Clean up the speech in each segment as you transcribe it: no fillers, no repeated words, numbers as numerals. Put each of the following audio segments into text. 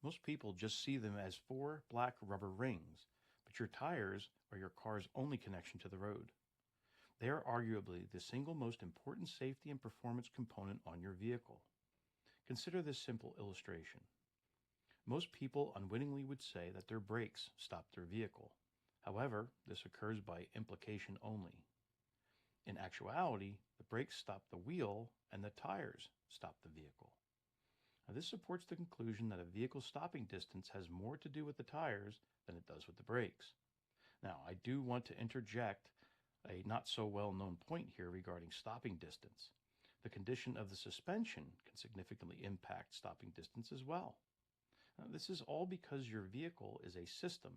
Most people just see them as four black rubber rings, but your tires are your car's only connection to the road. They are arguably the single most important safety and performance component on your vehicle. Consider this simple illustration. Most people unwittingly would say that their brakes stop their vehicle. However, this occurs by implication only. In actuality, the brakes stop the wheel and the tires stop the vehicle. Now, this supports the conclusion that a vehicle's stopping distance has more to do with the tires than it does with the brakes. Now, I do want to interject a not so well known point here regarding stopping distance. The condition of the suspension can significantly impact stopping distance as well. Now, this is all because your vehicle is a system,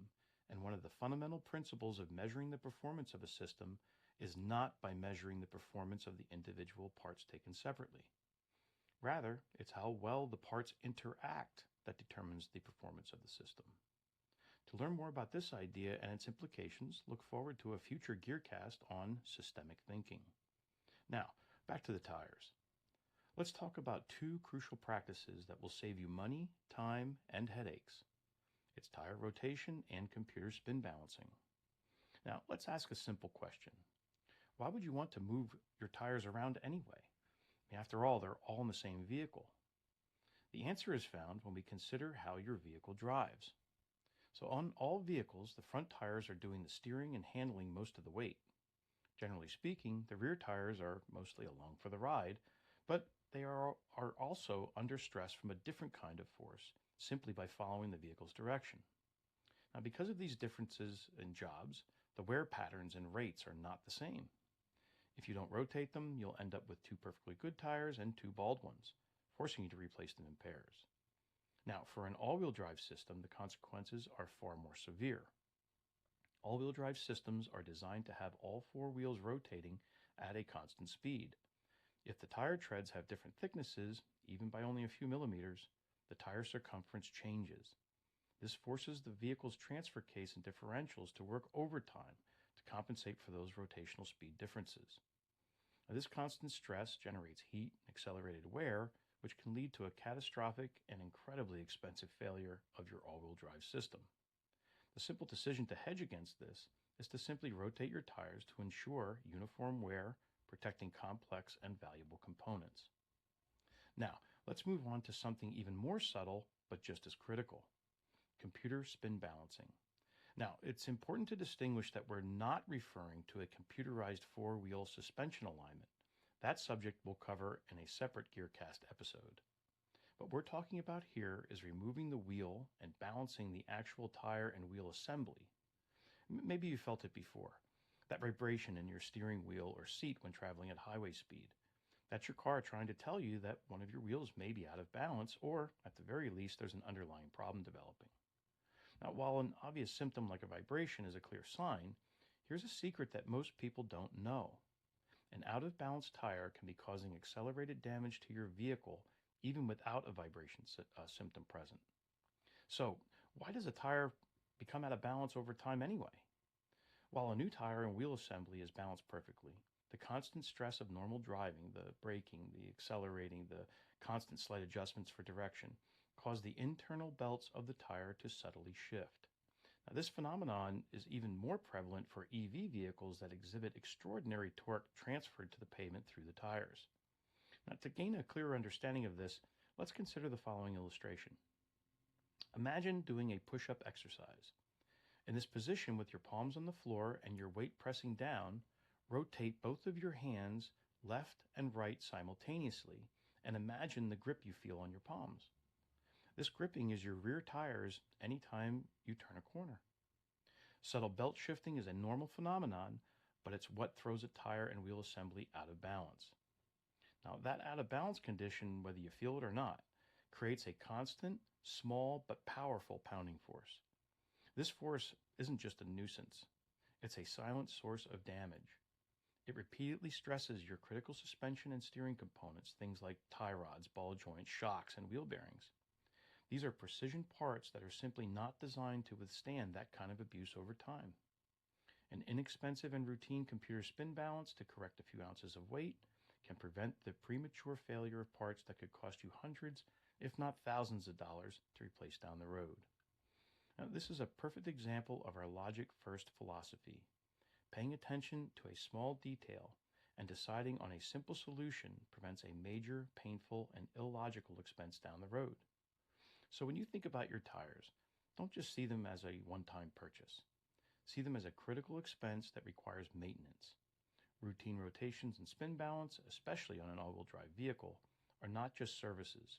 and one of the fundamental principles of measuring the performance of a system is not by measuring the performance of the individual parts taken separately. Rather, it's how well the parts interact that determines the performance of the system. To learn more about this idea and its implications, look forward to a future GearCast on systemic thinking. Now, back to the tires. Let's talk about two crucial practices that will save you money, time, and headaches. It's tire rotation and computer spin balancing. Now, let's ask a simple question. Why would you want to move your tires around anyway? After all, they're all in the same vehicle. The answer is found when we consider how your vehicle drives. So on all vehicles, the front tires are doing the steering and handling most of the weight. Generally speaking, the rear tires are mostly along for the ride, but they are also under stress from a different kind of force, simply by following the vehicle's direction. Now, because of these differences in jobs, the wear patterns and rates are not the same. If you don't rotate them, you'll end up with two perfectly good tires and two bald ones, forcing you to replace them in pairs. Now, for an all-wheel drive system, the consequences are far more severe. All-wheel drive systems are designed to have all four wheels rotating at a constant speed. If the tire treads have different thicknesses, even by only a few millimeters, the tire circumference changes. This forces the vehicle's transfer case and differentials to work overtime to compensate for those rotational speed differences. Now, this constant stress generates heat and accelerated wear, which can lead to a catastrophic and incredibly expensive failure of your all-wheel drive system. The simple decision to hedge against this is to simply rotate your tires to ensure uniform wear, protecting complex and valuable components. Now, let's move on to something even more subtle, but just as critical: computer spin balancing. Now, it's important to distinguish that we're not referring to a computerized four-wheel suspension alignment. That subject we'll cover in a separate GearCast episode. What we're talking about here is removing the wheel and balancing the actual tire and wheel assembly. Maybe you felt it before, that vibration in your steering wheel or seat when traveling at highway speed. That's your car trying to tell you that one of your wheels may be out of balance, or at the very least, there's an underlying problem developing. Now, while an obvious symptom like a vibration is a clear sign, here's a secret that most people don't know. An out-of-balance tire can be causing accelerated damage to your vehicle even without a vibration symptom present. So, why does a tire become out of balance over time anyway? While a new tire and wheel assembly is balanced perfectly, the constant stress of normal driving, the braking, the accelerating, the constant slight adjustments for direction, cause the internal belts of the tire to subtly shift. Now, this phenomenon is even more prevalent for EV vehicles that exhibit extraordinary torque transferred to the pavement through the tires. Now, to gain a clearer understanding of this, let's consider the following illustration. Imagine doing a push-up exercise. In this position, with your palms on the floor and your weight pressing down, rotate both of your hands left and right simultaneously, and imagine the grip you feel on your palms. This gripping is your rear tires anytime you turn a corner. Subtle belt shifting is a normal phenomenon, but it's what throws a tire and wheel assembly out of balance. Now, that out of balance condition, whether you feel it or not, creates a constant, small, but powerful pounding force. This force isn't just a nuisance. It's a silent source of damage. It repeatedly stresses your critical suspension and steering components, things like tie rods, ball joints, shocks, and wheel bearings. These are precision parts that are simply not designed to withstand that kind of abuse over time. An inexpensive and routine computer spin balance to correct a few ounces of weight can prevent the premature failure of parts that could cost you hundreds if not thousands of dollars, to replace down the road. Now, this is a perfect example of our logic-first philosophy. Paying attention to a small detail and deciding on a simple solution prevents a major, painful, and illogical expense down the road. So when you think about your tires, don't just see them as a one-time purchase. See them as a critical expense that requires maintenance. Routine rotations and spin balance, especially on an all-wheel drive vehicle, are not just services.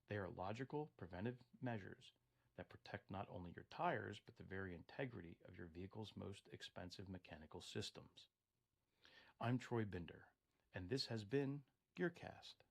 They are logical, preventive measures that protect not only your tires, but the very integrity of your vehicle's most expensive mechanical systems. I'm Troy Binder, and this has been GearCast.